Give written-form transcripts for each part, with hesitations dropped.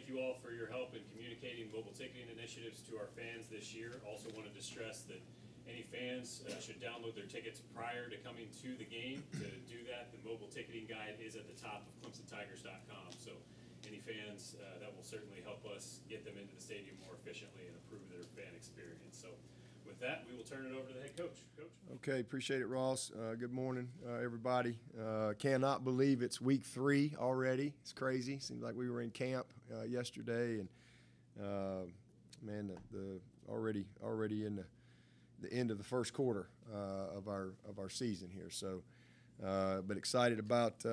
thank you all for your help in communicating mobile ticketing initiatives to our fans this year. Also wanted to stress that any fans should download their tickets prior to coming to the game. To do that, the mobile ticketing guide is at the top of ClemsonTigers.com. So any fans, that will certainly help us get them into the stadium more efficiently and improve their fan experience. So with that, we will turn it over to the head coach. Coach. Okay, appreciate it, Ross. Good morning, everybody. Cannot believe it's week 3 already. It's crazy. Seems like we were in camp yesterday, and man, the already in the end of the first quarter of our season here. So, but excited about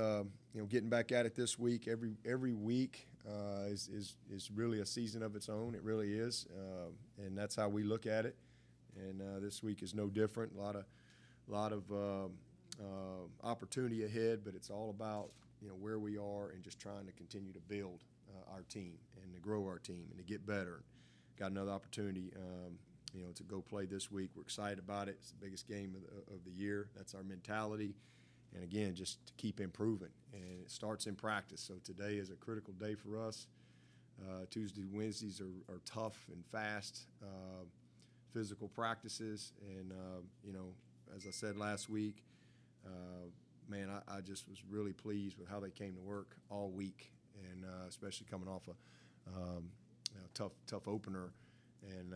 getting back at it this week. Every week is really a season of its own. It really is, and that's how we look at it. And this week is no different. A lot of opportunity ahead, but it's all about where we are and just trying to continue to build our team and to grow our team and to get better. Got another opportunity, to go play this week. We're excited about it. It's the biggest game of the year. That's our mentality. And again, just to keep improving. And it starts in practice. So today is a critical day for us. Tuesdays, Wednesdays are tough and fast. Physical practices, and as I said last week, man, I just was really pleased with how they came to work all week, and especially coming off a tough opener, and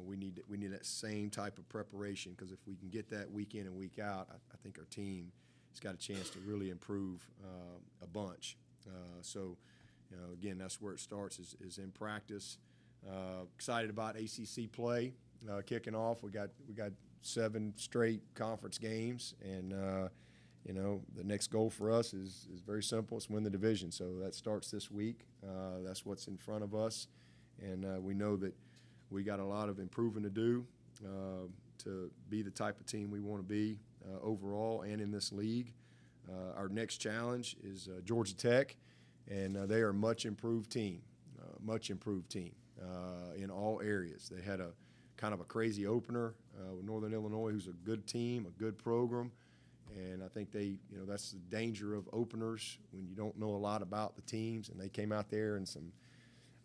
we need that same type of preparation, because if we can get that week in and week out, I think our team has got a chance to really improve a bunch. So again, that's where it starts is in practice. Excited about ACC play kicking off. We got 7 straight conference games, and the next goal for us is very simple. It's win the division. So that starts this week. That's what's in front of us, and we know that we got a lot of improving to do to be the type of team we want to be overall and in this league. Our next challenge is Georgia Tech, and they are a much improved team. In all areas. They had a kind of a crazy opener with Northern Illinois, who's a good team, a good program, and I think that's the danger of openers when you don't know a lot about the teams. And they came out there and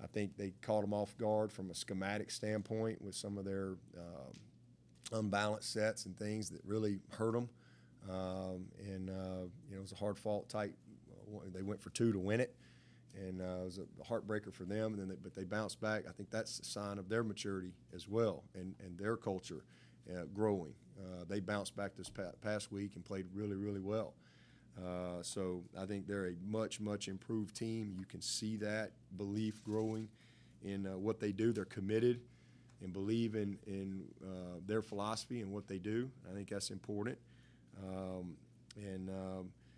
I think they caught them off guard from a schematic standpoint with some of their unbalanced sets and things that really hurt them. It was a hard-fought type. They went for 2 to win it. And it was a heartbreaker for them, but they bounced back. I think that's a sign of their maturity as well, and their culture growing. They bounced back this past week and played really, really well. So I think they're a much, much improved team. You can see that belief growing in what they do. They're committed and believe in their philosophy and what they do. I think that's important.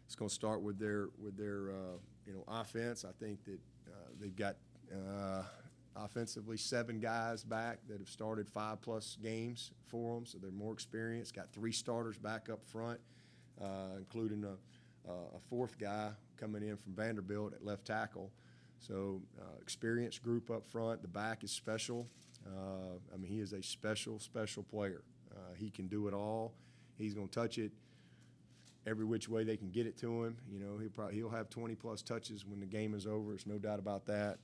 It's going to start with their offense. I think that they've got offensively 7 guys back that have started 5+ games for them, so they're more experienced. Got 3 starters back up front, including a 4th guy coming in from Vanderbilt at left tackle. So experienced group up front. The back is special. He is a special player. He can do it all. He's going to touch it every which way they can get it to him. He'll have 20+ touches when the game is over. There's no doubt about that.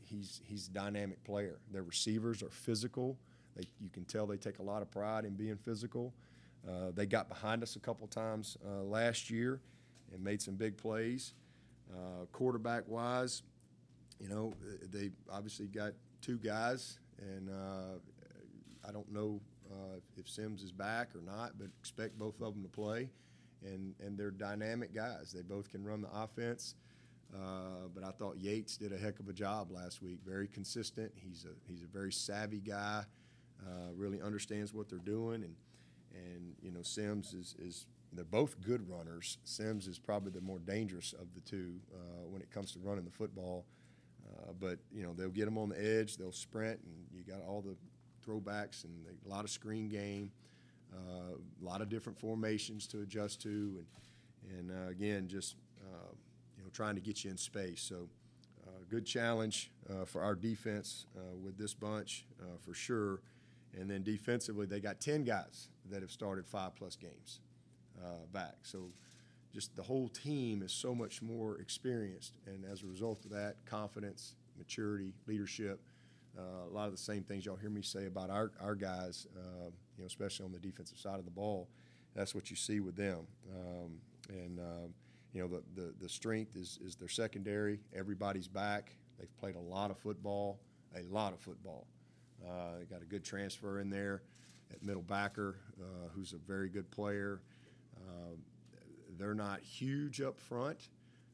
He's a dynamic player. Their receivers are physical. You can tell they take a lot of pride in being physical. They got behind us a couple times last year and made some big plays. Quarterback-wise, they obviously got 2 guys, and I don't know if Sims is back or not, but expect both of them to play. And they're dynamic guys. They both can run the offense. But I thought Yates did a heck of a job last week. Very consistent. He's a very savvy guy. Really understands what they're doing. And Sims is they're both good runners. Sims is probably the more dangerous of the 2 when it comes to running the football. But they'll get them on the edge. They'll sprint, and you got all the throwbacks and a lot of screen game, a lot of different formations to adjust to, and again, just trying to get you in space. So good challenge for our defense with this bunch for sure. And then defensively, they got 10 guys that have started 5+ games back. So just the whole team is so much more experienced, and as a result of that, confidence, maturity, leadership, a lot of the same things y'all hear me say about our guys, you know, especially on the defensive side of the ball. That's what you see with them. You know, the strength is their secondary. Everybody's back. They've played a lot of football, They got a good transfer in there at middle backer, who's a very good player. They're not huge up front,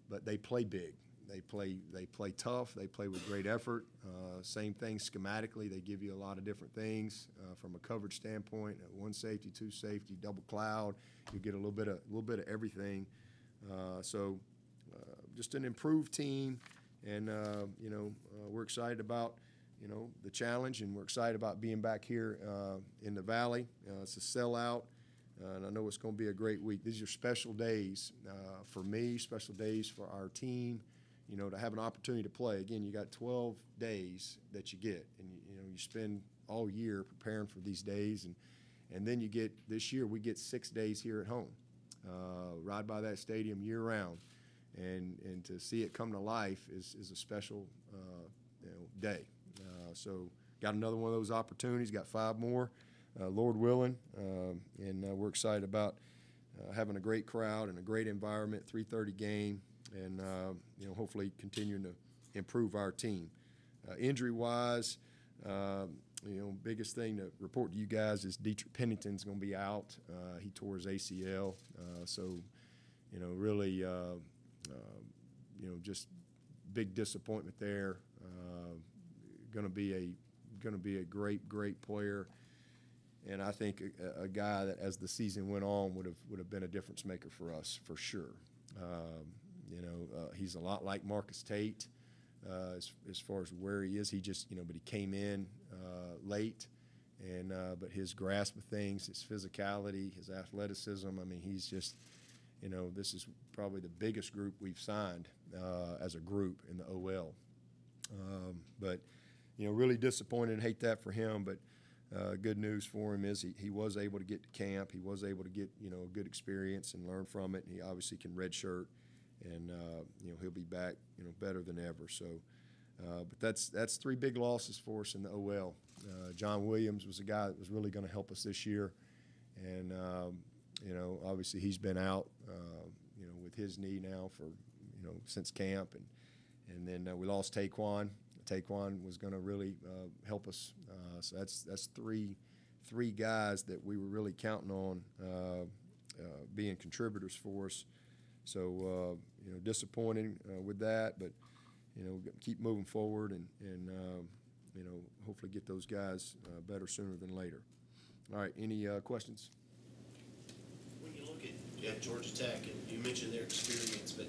but they play big. They play tough. They play with great effort. Same thing schematically. They give you a lot of different things from a coverage standpoint. One safety, two safety, double cloud. You get a little bit of everything. Just an improved team, and you know, we're excited about, you know, the challenge, and we're excited about being back here in the Valley. It's a sellout, and I know it's going to be a great week. These are special days for me, special days for our team. You know, to have an opportunity to play. Again, you got 12 days that you get, and you know, you spend all year preparing for these days, and then you get, this year we get 6 days here at home. Ride by that stadium year round, and to see it come to life is a special you know, day. So got another one of those opportunities. Got 5 more, Lord willing, and we're excited about having a great crowd and a great environment. 3:30 game. And, you know, hopefully continuing to improve our team. Injury-wise, you know, biggest thing to report to you guys is Dietrich Pennington's going to be out. He tore his ACL. So, you know, really, you know, just big disappointment there. Going to be a great player. And I think a guy that, as the season went on, would have been a difference maker for us, for sure. You know, he's a lot like Marcus Tate as far as where he is. He just, you know, but he came in late, and but his grasp of things, his physicality, his athleticism. I mean, he's just, you know, this is probably the biggest group we've signed as a group in the OL. But, you know, really disappointed and hate that for him. But good news for him is he was able to get to camp. He was able to get, you know, a good experience and learn from it. And he obviously can redshirt. And, you know, he'll be back, you know, better than ever. So, but that's 3 big losses for us in the OL. John Williams was a guy that was really going to help us this year. And, you know, obviously he's been out, you know, with his knee now for, you know, since camp. And then we lost Taquan. Taquan was going to really help us. So that's three guys that we were really counting on being contributors for us. So, you know, disappointing with that, but, you know, keep moving forward and you know, hopefully get those guys better sooner than later. All right, any questions? When you look at Georgia Tech, and you mentioned their experience, but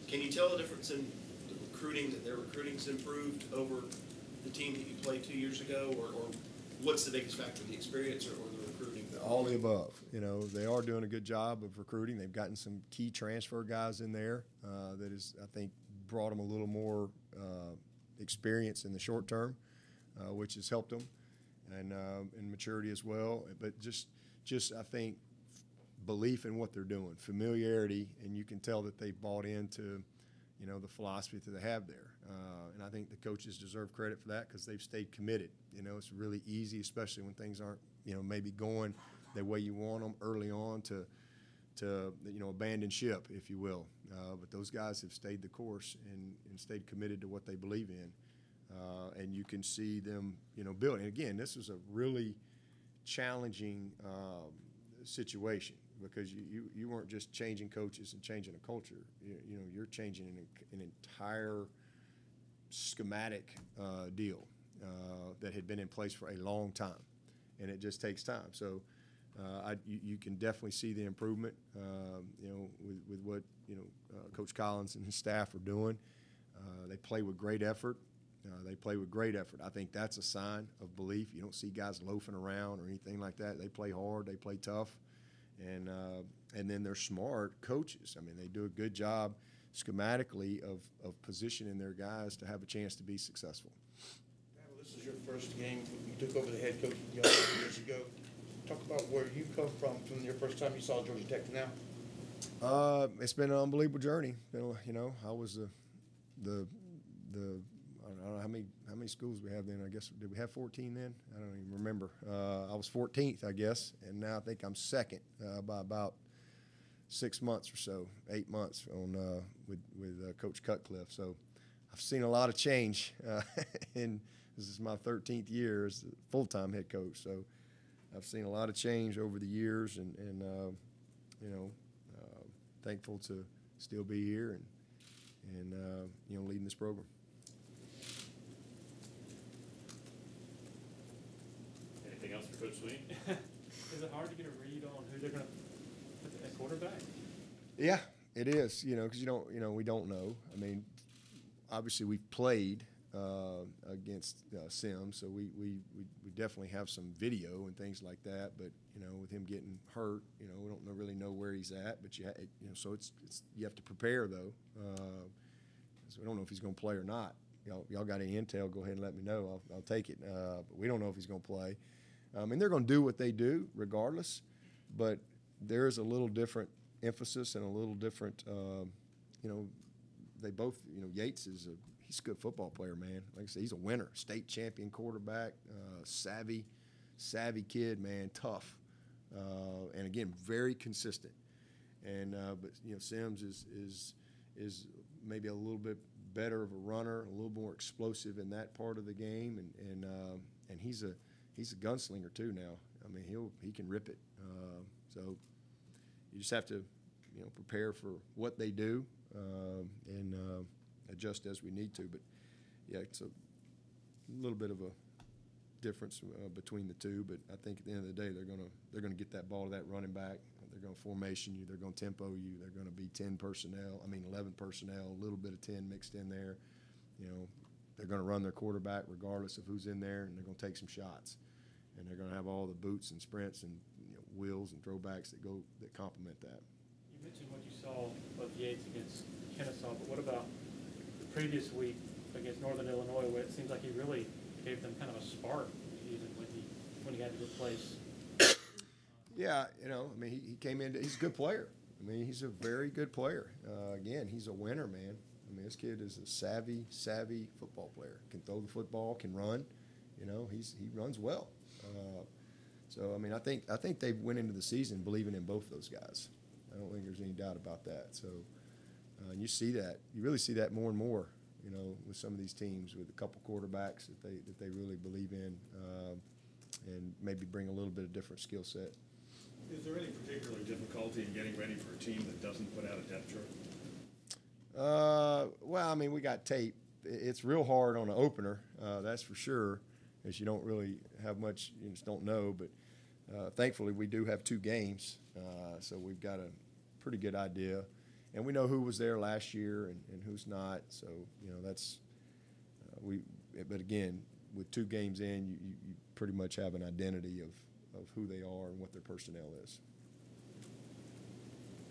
can you tell the difference in the recruiting, that their recruiting's improved over the team that you played 2 years ago, or what's the biggest factor, the experience or the recruiting? All the above. You know, they are doing a good job of recruiting. They've gotten some key transfer guys in there that is, I think, brought them a little more experience in the short term, which has helped them, and maturity as well. But just I think belief in what they're doing, familiarity, and you can tell that they've bought into, you know, the philosophy that they have there. And I think the coaches deserve credit for that because they've stayed committed. You know, it's really easy, especially when things aren't, you know, maybe going the way you want them early on to you know, abandon ship, if you will. But those guys have stayed the course and stayed committed to what they believe in. And you can see them, you know, building. And again, this is a really challenging situation because you weren't just changing coaches and changing a culture. You know, you're changing an entire schematic deal that had been in place for a long time, and it just takes time. So you can definitely see the improvement, you know, with what, you know, Coach Collins and his staff are doing. They play with great effort. I think that's a sign of belief. You don't see guys loafing around or anything like that. They play hard. They play tough. And then they're smart coaches. I mean, they do a good job schematically of positioning their guys to have a chance to be successful. Dabo, this is your first game. You took over the head coach years ago. Talk about where you come from your first time you saw Georgia Tech to now. It's been an unbelievable journey. You know, I was the I don't know how many schools we have then. I guess did we have 14 then? I don't even remember. I was 14th, I guess, and now I think I'm second by about 6 months or so, 8 months on with Coach Cutcliffe. So I've seen a lot of change, and this is my 13th year as a full-time head coach. So I've seen a lot of change over the years, and you know, thankful to still be here and you know, leading this program. Anything else for Coach Swinney? Is it hard to get a read on who they're going to put at quarterback? Yeah, it is. You know, because we don't know. I mean, obviously we've played against Sims, so we definitely have some video and things like that. But you know, with him getting hurt, you know, we don't really know where he's at. But you know, so it's you have to prepare though. So we don't know if he's going to play or not. Y'all got any intel? Go ahead and let me know. I'll take it. But we don't know if he's going to play. And they're going to do what they do regardless. But there is a little different emphasis and a little different. You know, they both. You know, Yates he's a good football player, man. Like I said, he's a winner, state champion quarterback, savvy kid, man, tough, and again, very consistent. And but you know, Sims is maybe a little bit better of a runner, a little more explosive in that part of the game, and he's a gunslinger too now. I mean, he can rip it. So you just have to, you know, prepare for what they do and adjust as we need to. But yeah, it's a little bit of a difference between the two. But I think at the end of the day, they're gonna get that ball to that running back. They're going to formation you. They're going to tempo you. They're going to be 11 personnel, a little bit of 10 mixed in there. You know, they're going to run their quarterback regardless of who's in there, and they're going to take some shots. And they're going to have all the boots and sprints and, you know, wheels and throwbacks that complement that. You mentioned what you saw of Yates against Kennesaw, but what about the previous week against Northern Illinois, where it seems like he really gave them kind of a spark even when he had to replace? Yeah, you know, I mean, he came in. He's a good player. I mean, he's a very good player. Again, he's a winner, man. I mean, this kid is a savvy football player. Can throw the football, can run. You know, he runs well. So I mean, I think they went into the season believing in both those guys. I don't think there's any doubt about that. So and you see that. You really see that more and more. You know, with some of these teams with a couple quarterbacks that they really believe in, and maybe bring a little bit of different skill set. Is there any particular difficulty in getting ready for a team that doesn't put out a depth chart? Well, I mean, we got tape. It's real hard on an opener, that's for sure, as you don't really have much, you just don't know. But thankfully, we do have 2 games, so we've got a pretty good idea. And we know who was there last year and who's not. So, you know, that's but again, with 2 games in, you pretty much have an identity of who they are and what their personnel is.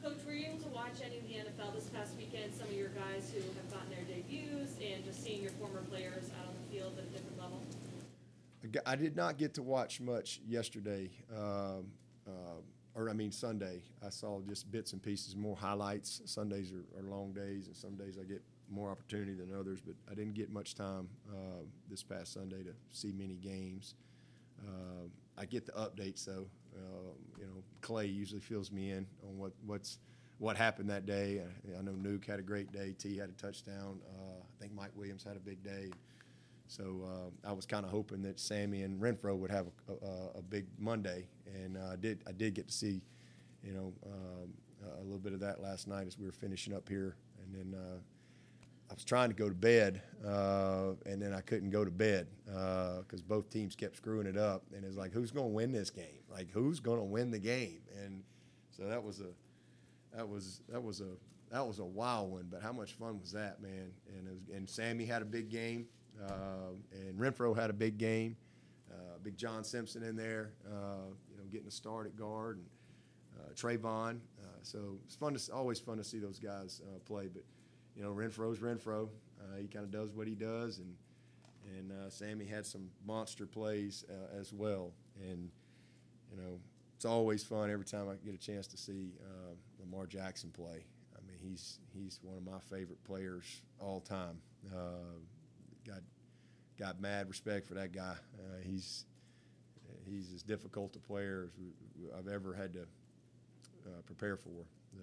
Coach, were you able to watch any of the NFL this past weekend? Some of your guys who have gotten their debuts and just seeing your former players out on the field at a different level? I did not get to watch much yesterday, Sunday. I saw just bits and pieces, more highlights. Sundays are long days, and some days I get more opportunity than others, but I didn't get much time this past Sunday to see many games. I get the updates though. You know, Clay usually fills me in on what happened that day. I know Nuke had a great day. T had a touchdown. I think Mike Williams had a big day. So I was kind of hoping that Sammy and Renfro would have a big Monday, and I did get to see, you know, a little bit of that last night as we were finishing up here, and then. I was trying to go to bed, and then I couldn't go to bed because both teams kept screwing it up. And it's like, who's going to win this game? Like, who's going to win the game? And so that was a wild one. But how much fun was that, man? And Sammy had a big game, and Renfro had a big game. Big John Simpson in there, you know, getting a start at guard, and Trayvon. So it's always fun to see those guys play, but. You know, Renfro's Renfro. He kind of does what he does, and Sammy had some monster plays as well. And you know, it's always fun every time I get a chance to see Lamar Jackson play. I mean, he's one of my favorite players all time. Got mad respect for that guy. He's as difficult a player as I've ever had to prepare for. So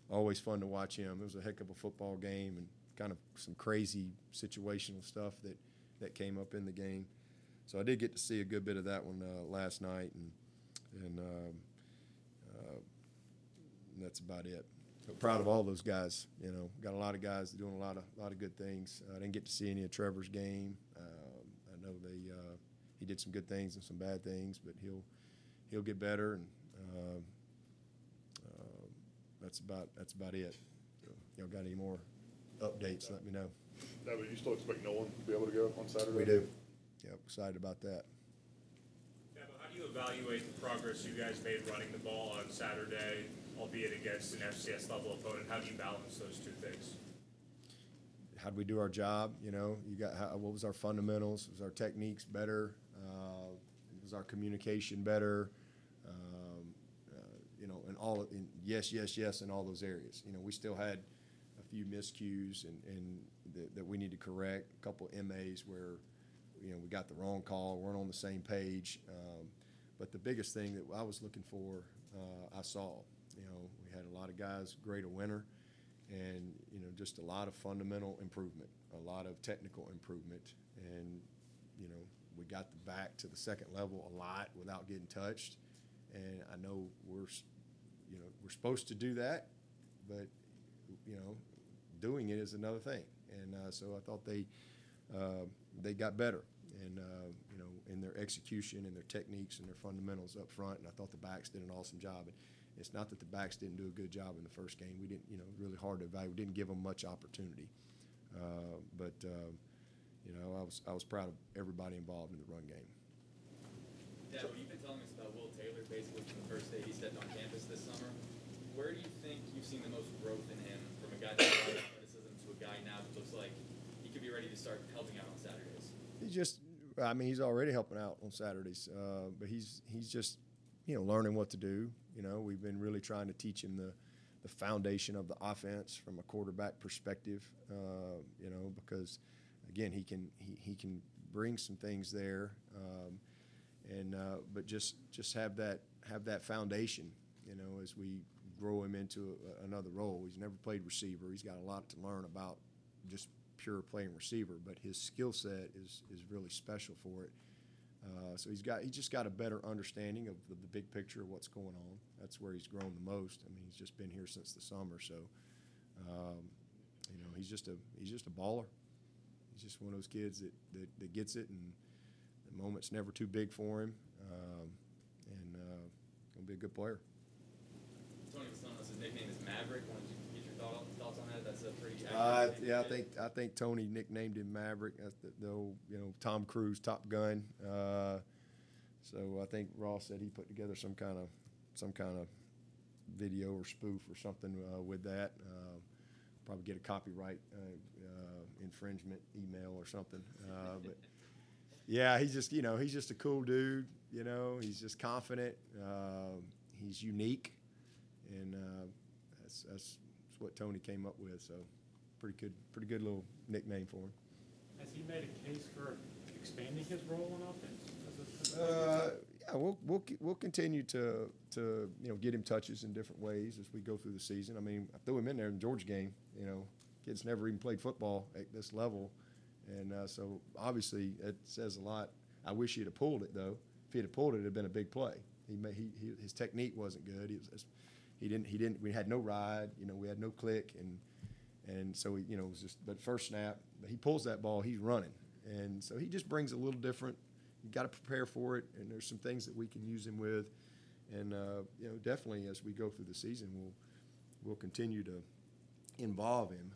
always fun to watch him. It was a heck of a football game and kind of some crazy situational stuff that came up in the game. So I did get to see a good bit of that one last night, and that's about it. So proud of all those guys. You know, got a lot of guys doing a lot of good things. I didn't get to see any of Trevor's game. I know he did some good things and some bad things, but he'll get better, and that's about it. So, y'all got any more updates? Let me know. No, but you still expect Nolan to be able to go on Saturday? We do. Yep, excited about that. Dabo, how do you evaluate the progress you guys made running the ball on Saturday, albeit against an FCS level opponent? How do you balance those two things? How do we do our job? You know, what was our fundamentals? Was our techniques better? Was our communication better? You know, yes in all those areas. You know, we still had a few miscues and that we need to correct. A couple MAs where, you know, we got the wrong call, weren't on the same page. But the biggest thing that I was looking for, I saw. You know, we had a lot of guys grade a winner, and, you know, just a lot of fundamental improvement, a lot of technical improvement. And, you know, we got back to the second level a lot without getting touched. And I know we're supposed to do that, but, you know, doing it is another thing. And so I thought they got better, and you know, in their execution and their techniques and their fundamentals up front. And I thought the backs did an awesome job. And it's not that the backs didn't do a good job in the first game. We didn't, you know, really hard to evaluate. We didn't give them much opportunity. But you know, I was proud of everybody involved in the run game. Dabo, you've been telling us about Will Taylor basically from the first day he stepped on campus this summer. Where do you think you've seen the most growth in him from a guy that had athleticism to a guy now that looks like he could be ready to start helping out on Saturdays? I mean, he's already helping out on Saturdays, but he's just, you know, learning what to do. You know, we've been really trying to teach him the foundation of the offense from a quarterback perspective. You know, because again, he can bring some things there, but just have that foundation. You know, as we grow him into another role. He's never played receiver. He's got a lot to learn about just pure playing receiver, but his skill set is really special for it. So he just got a better understanding of the big picture of what's going on. That's where he's grown the most. I mean, he's just been here since the summer, so you know, he's just a baller. He's just one of those kids that gets it, and the moment's never too big for him, and gonna be a good player. Tony was telling us his nickname is Maverick. Wanted to get your thoughts on that? That's a pretty accurate yeah, I think Tony nicknamed him Maverick. That's the old, you know, Tom Cruise Top Gun. So I think Ross said he put together some kind of video or spoof or something with that. Probably get a copyright infringement email or something. But yeah, he's just a cool dude. You know, he's just confident. He's unique, and that's what Tony came up with. So pretty good little nickname for him. Has he made a case for expanding his role on offense? Yeah, we'll continue to you know, get him touches in different ways as we go through the season. I mean, I threw him in there in the Georgia game. You know, kid's never even played football at this level, and so obviously it says a lot. I wish he'd have pulled it though. If he'd have pulled it, it'd have been a big play. His technique wasn't good. He didn't. We had no ride. You know, we had no click, and so you know, it was just. But first snap, he pulls that ball, he's running, and so he just brings a little different. You got to prepare for it, and there's some things that we can use him with, and you know, definitely as we go through the season, we'll continue to involve him.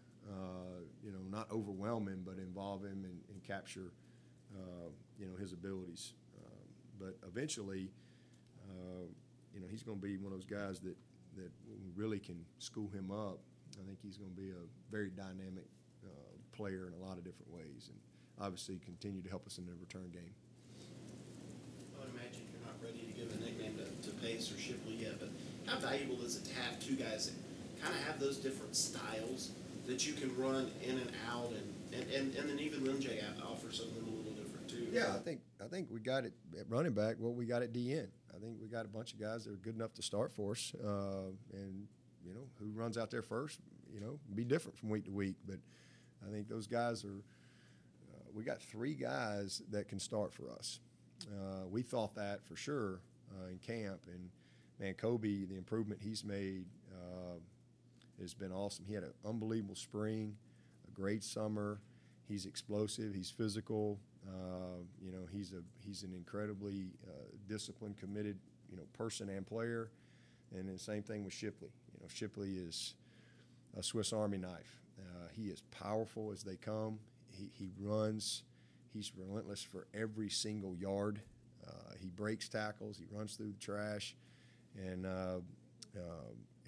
You know, not overwhelm him, but involve him and capture you know, his abilities. But eventually, you know, he's going to be one of those guys that we really can school him up. I think he's going to be a very dynamic player in a lot of different ways, and obviously continue to help us in the return game. I would imagine you're not ready to give a nickname to Pace or Shipley yet, but how valuable is it to have two guys that kind of have those different styles that you can run in and out, and then even Linjay offers something a little different too? Yeah, I think we got it at running back. Well, we got it DN. I think we got a bunch of guys that are good enough to start for us, and you know, who runs out there first, you know, be different from week to week. But I think those guys are. We got 3 guys that can start for us. We thought that for sure in camp, and man, Kobe, the improvement he's made has been awesome. He had an unbelievable spring, a great summer. He's explosive. He's physical. You know, he's an incredibly disciplined, committed, you know, person and player. And the same thing with Shipley. You know, Shipley is a Swiss Army knife. He is powerful as they come. He runs. He's relentless for every single yard. He breaks tackles. He runs through the trash. And, you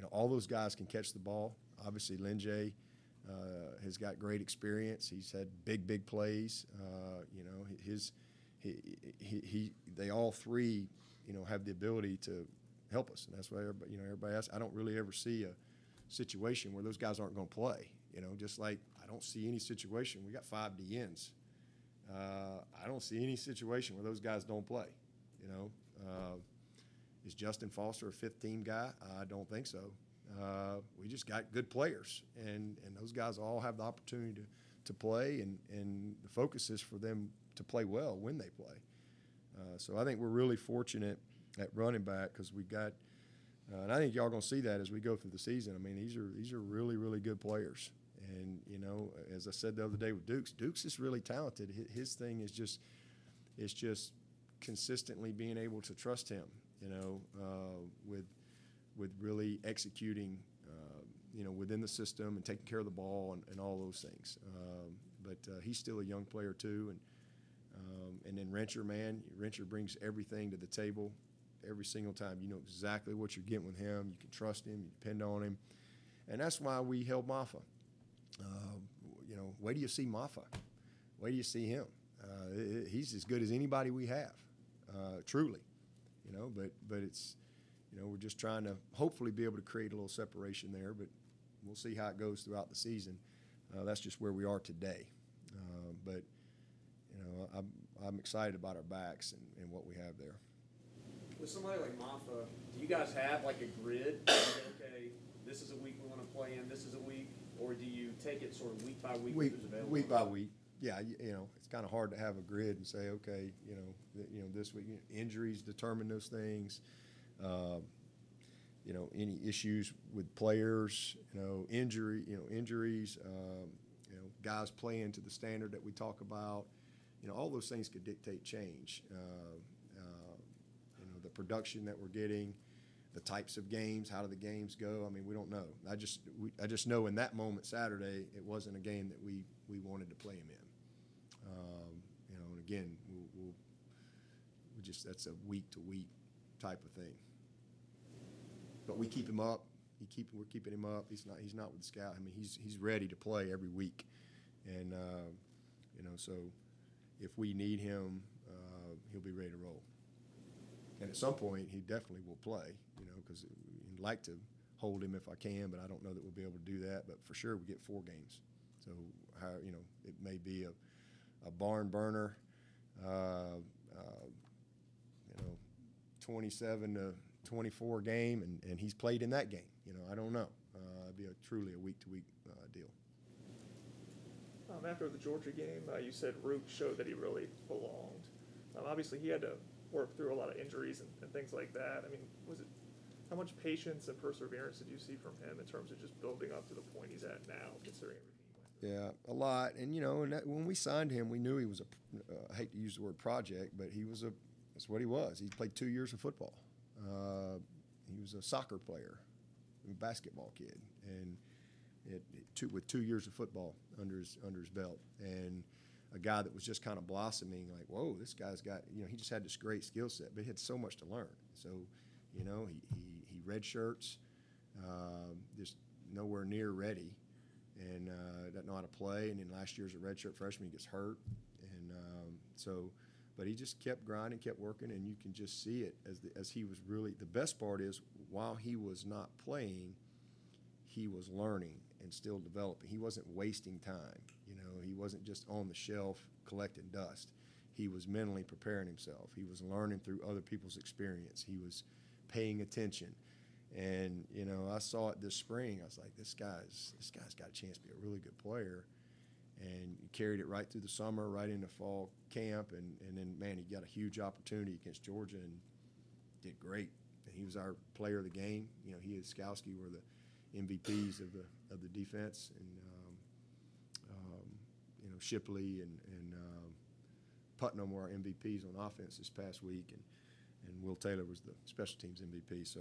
know, all those guys can catch the ball. Obviously, Linjay has got great experience. He's had big plays. You know, they all 3, you know, have the ability to help us. And that's why everybody asks. I don't really ever see a situation where those guys aren't going to play. You know, just like I don't see any situation. We got 5 DNs. I don't see any situation where those guys don't play. You know, is Justin Foster a 15 guy? I don't think so. We just got good players, and those guys all have the opportunity to play, and the focus is for them to play well when they play. So I think we're really fortunate at running back because we got, and I think y'all gonna see that as we go through the season. I mean, these are really good players. And, you know, as I said the other day with Dukes is really talented. His thing is just consistently being able to trust him, you know, with really executing, you know, within the system and taking care of the ball and all those things. But he's still a young player too. And then Rencher brings everything to the table every single time. You know exactly what you're getting with him. You can trust him. You depend on him. And that's why we held Maffa. You know, wait till you see Maffa. Wait till you see him. He's as good as anybody we have, truly. You know, but it's, you know, we're just trying to hopefully be able to create a little separation there. But we'll see how it goes throughout the season. That's just where we are today. But you know, I'm excited about our backs and what we have there. With somebody like Maffa, do you guys have like a grid? Okay, this is a week we want to play in. This is a week. Or do you take it sort of week by week? Week by week. Yeah, you know, it's kind of hard to have a grid and say, okay, you know, this week injuries determine those things. You know, any issues with players, injuries, you know, guys playing to the standard that we talk about. You know, all those things could dictate change. You know, the production that we're getting, the types of games, how do the games go? I mean, we don't know. I just know in that moment Saturday, it wasn't a game that we wanted to play him in. You know, and again, we just, that's a week to week type of thing. But we keep him up. We're keeping him up. He's not with the scout. I mean, he's ready to play every week, and you know, so if we need him, he'll be ready to roll. And at some point, he definitely will play, you know, because I'd like to hold him if I can, but I don't know that we'll be able to do that. But for sure, we get 4 games. So, you know, it may be a barn burner, you know, 27 to 24 game, and he's played in that game. You know, I don't know. It'd be truly a week-to-week deal. After the Georgia game, you said Rook showed that he really belonged. Obviously, he had to work through a lot of injuries and things like that. I mean, how much patience and perseverance did you see from him in terms of just building up to the point he's at now, considering everything he went through? Yeah, a lot. And, you know, when we signed him, we knew he was I hate to use the word project, but that's what he was. He played 2 years of football. He was a soccer player, a basketball kid, and with 2 years of football under his belt, and a guy that was just kind of blossoming, like, whoa, this guy's got, you know, he just had this great skill set, but he had so much to learn. So, you know, he redshirts, just nowhere near ready, and doesn't know how to play. And then last year's a redshirt freshman, he gets hurt, and so But he just kept grinding, kept working, and you can just see it as he was really – the best part is while he was not playing, he was learning and still developing. He wasn't wasting time. You know, he wasn't just on the shelf collecting dust. He was mentally preparing himself. He was learning through other people's experience. He was paying attention. And, you know, I saw it this spring. I was like, this guy's got a chance to be a really good player. And he carried it right through the summer, right into fall camp. And then, man, he got a huge opportunity against Georgia and did great. And he was our player of the game. You know, he and Skowski were the MVPs of the defense. And, you know, Shipley and Putnam were our MVPs on offense this past week. And Will Taylor was the special teams MVP. So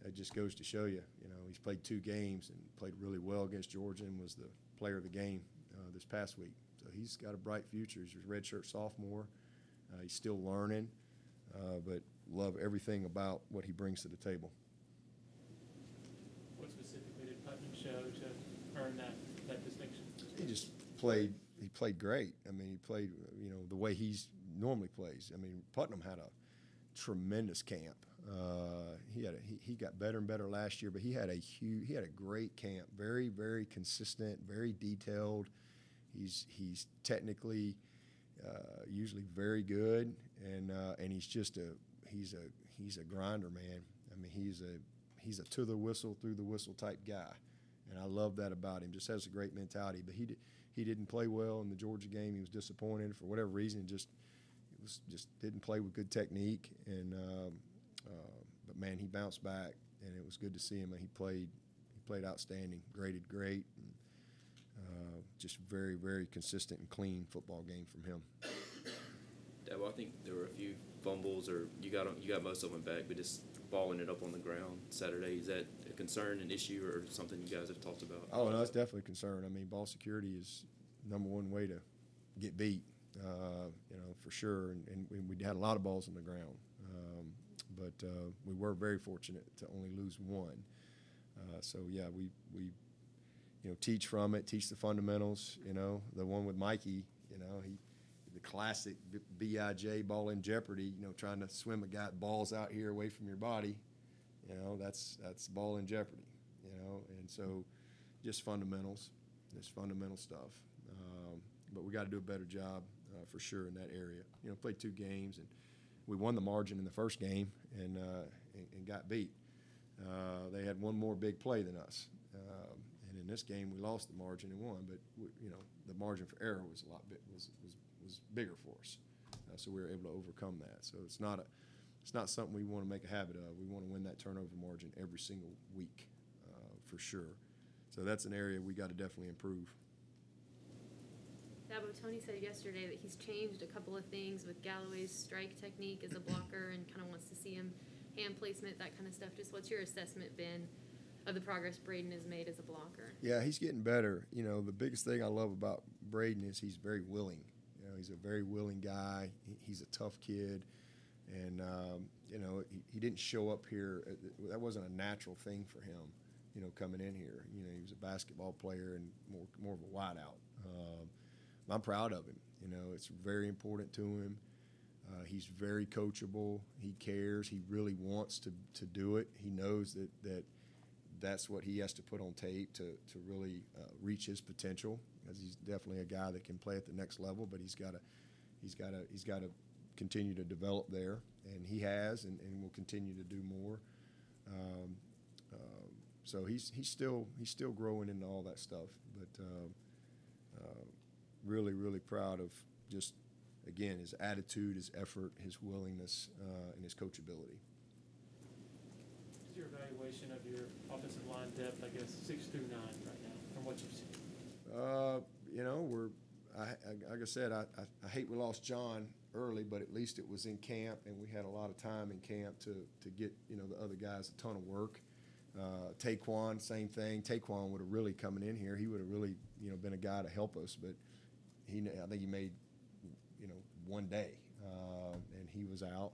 that just goes to show you, you know, he's played 2 games and played really well against Georgia and was the player of the game this past week. So he's got a bright future. He's a redshirt sophomore. He's still learning, but love everything about what he brings to the table. What specifically did Putnam show to earn that distinction? He just played. He played great. I mean, he played, you know, the way he's normally plays. I mean, Putnam had a tremendous camp. He got better and better last year, but he had a great camp. Very, very consistent, very detailed. He's technically usually very good, and he's just he's a grinder, man. I mean, he's a to the whistle, through the whistle type guy, and I love that about him. Just has a great mentality. But he didn't play well in the Georgia game. He was disappointed for whatever reason. Just didn't play with good technique, and but man, he bounced back, and it was good to see him. And he played outstanding, graded great, and just very, very consistent and clean football game from him. Dabo, I think there were a few fumbles, or you got most of them back, but just balling it up on the ground Saturday, is that a concern, an issue, or something you guys have talked about? Oh, no, it's definitely a concern. I mean, ball security is number one way to get beat, you know, for sure. And we had a lot of balls on the ground, but we were very fortunate to only lose one. So yeah, we you know, teach from it, teach the fundamentals. You know, the one with Mikey, you know, the classic BIJ, ball in jeopardy, you know, trying to swim a guy, balls out here away from your body, you know, that's ball in jeopardy, you know. And so just fundamentals, just fundamental stuff. But we got to do a better job for sure in that area. You know, played 2 games, and we won the margin in the first game and got beat. They had one more big play than us. And in this game, we lost the margin and won, but you know, the margin for error was a lot was bigger for us, so we were able to overcome that. So it's not something we want to make a habit of. We want to win that turnover margin every single week, for sure. So that's an area we got to definitely improve. Dabo, Tony said yesterday that he's changed a couple of things with Galloway's strike technique as a blocker and kind of wants to see him hand placement, that kind of stuff. Just what's your assessment been of the progress Braden has made as a blocker? Yeah, he's getting better. You know, the biggest thing I love about Braden is he's very willing. You know, he's a very willing guy. He's a tough kid. And, you know, he didn't show up here. That wasn't a natural thing for him, you know, coming in here. You know, he was a basketball player and more of a wideout. I'm proud of him. You know, it's very important to him. He's very coachable. He cares. He really wants to do it. He knows that's what he has to put on tape to really reach his potential. Because he's definitely a guy that can play at the next level, but he's got to continue to develop there, and he has, and will continue to do more. So he's still growing into all that stuff, but really, really proud of just, again, his attitude, his effort, his willingness, and his coachability. What's your evaluation of your offensive line depth, I guess, 6 through 9 right now, from what you've seen? You know, like I said, I hate we lost John early, but at least it was in camp, and we had a lot of time in camp to get, you know, the other guys a ton of work. Taquan, same thing. Taquan would have really coming in here. He would have really, you know, been a guy to help us, but I think he made, you know, one day, and he was out.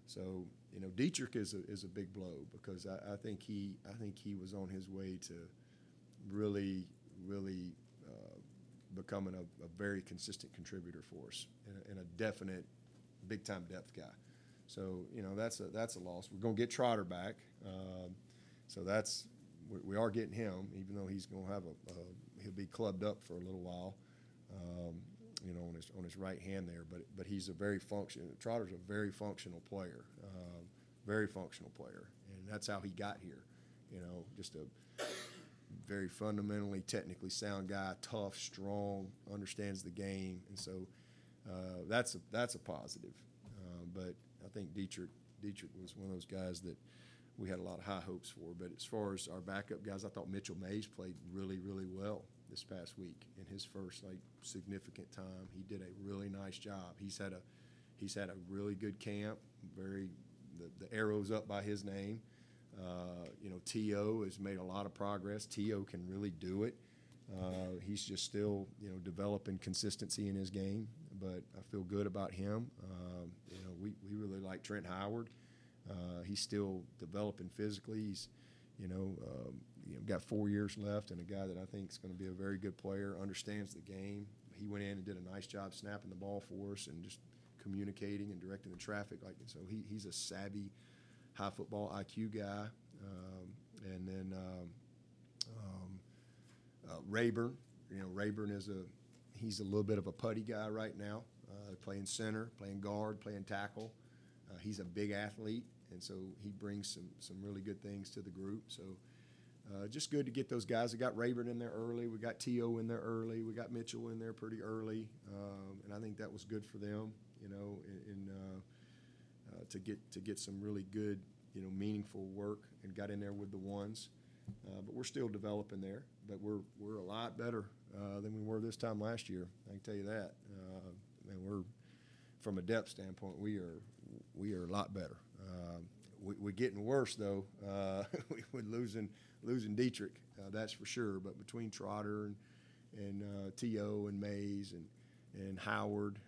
So, you know, Dietrich is a big blow, because I think he was on his way to really becoming a very consistent contributor for us, and a definite big time depth guy. So that's a loss. We're gonna get Trotter back, so we are getting him, even though he's gonna have he'll be clubbed up for a little while, on his right hand there. But he's a very Trotter's a very functional player, and that's how he got here. Just a very fundamentally, technically sound guy, tough, strong, understands the game, and so that's a positive. But I think Dietrich was one of those guys that we had a lot of high hopes for. But as far as our backup guys, I thought Mitchell Mays played really, really well this past week in his first significant time. He did a really nice job. He's had a really good camp. The arrow's up by his name. T.O. has made a lot of progress. T.O. can really do it. He's just still, developing consistency in his game, but I feel good about him. We really like Trent Howard. He's still developing physically. He's, got 4 years left, and a guy that I think is going to be a very good player, understands the game. He went in and did a nice job snapping the ball for us and just communicating and directing the traffic. So he's a savvy, high football IQ guy. And then Rayburn. Rayburn he's a little bit of a putty guy right now, playing center, playing guard, playing tackle. He's a big athlete, and so he brings some really good things to the group. So just good to get those guys. We got Rayburn in there early. We got T.O. in there early. We got Mitchell in there pretty early, and I think that was good for them, to get some really good, meaningful work, and got in there with the ones. But we're still developing there. But we're a lot better than we were this time last year. I can tell you that. And we're, from a depth standpoint, we are a lot better. We're getting worse though. We're losing Dietrich, that's for sure. But between Trotter and T.O. and Mays and Howard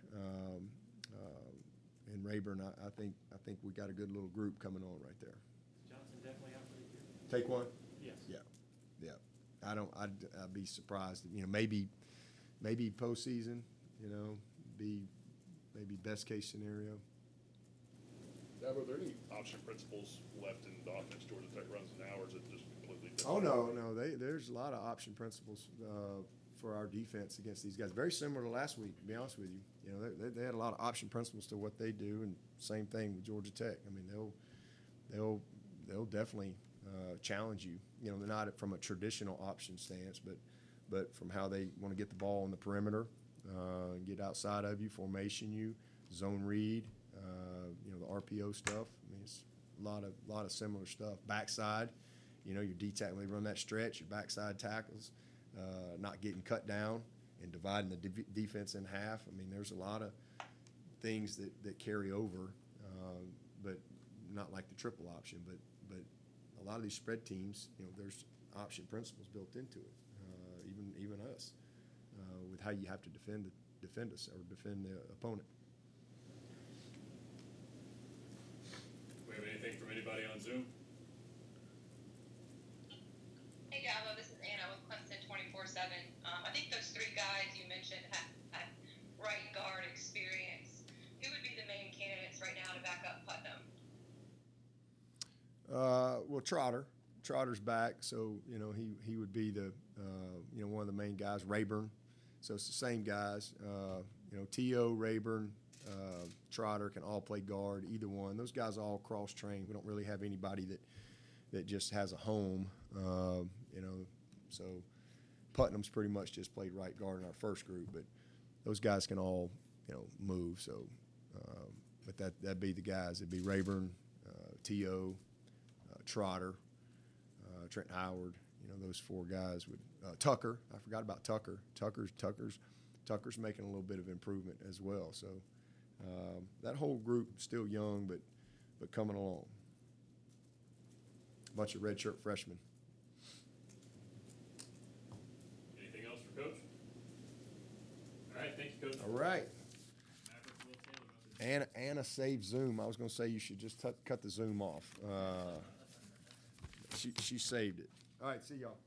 and Rayburn, I think we got a good little group coming on right there. Johnson definitely out for the year. Take one? Yes. Yeah. I'd be surprised. Maybe postseason. Be maybe best case scenario. Dabo, are there any option principles left in the offense Georgia Tech runs now, or is it just completely different? Oh no. There's a lot of option principles for our defense against these guys. Very similar to last week, to be honest with you. They had a lot of option principles to what they do, and same thing with Georgia Tech. I mean, they'll definitely challenge you. They're not from a traditional option stance, but from how they want to get the ball on the perimeter, get outside of you, formation you, zone read, the RPO stuff. I mean, it's a lot of similar stuff. Backside, your D-tackle, when they run that stretch, your backside tackles, not getting cut down and dividing the defense in half. I mean, there's a lot of things that carry over, but not like the triple option. But a lot of these spread teams, there's option principles built into it. Even us, with how you have to defend us or defend the opponent. Do we have anything from anybody on Zoom? Hey Dabo, this is Anna with Clemson 24/7. I think those three guys you mentioned have right guard experience. Who would be the main candidates right now to back up Putnam? Well, Trotter's back, so he would be the one of the main guys. Rayburn, so it's the same guys. T.O., Rayburn, Trotter can all play guard. Either one, those guys are all cross trained. We don't really have anybody that just has a home. So Putnam's pretty much just played right guard in our first group, but those guys can all move. So, but that'd be the guys. It'd be Rayburn, T.O., Trotter, Trent Howard, those four guys would. Tucker, I forgot about Tucker. Tucker's making a little bit of improvement as well. So that whole group still young, but coming along. Bunch of redshirt freshmen. Anything else for Coach? All right, thank you, Coach. All right. Anna saved Zoom. I was going to say you should just cut the Zoom off. She saved it. All right, see y'all.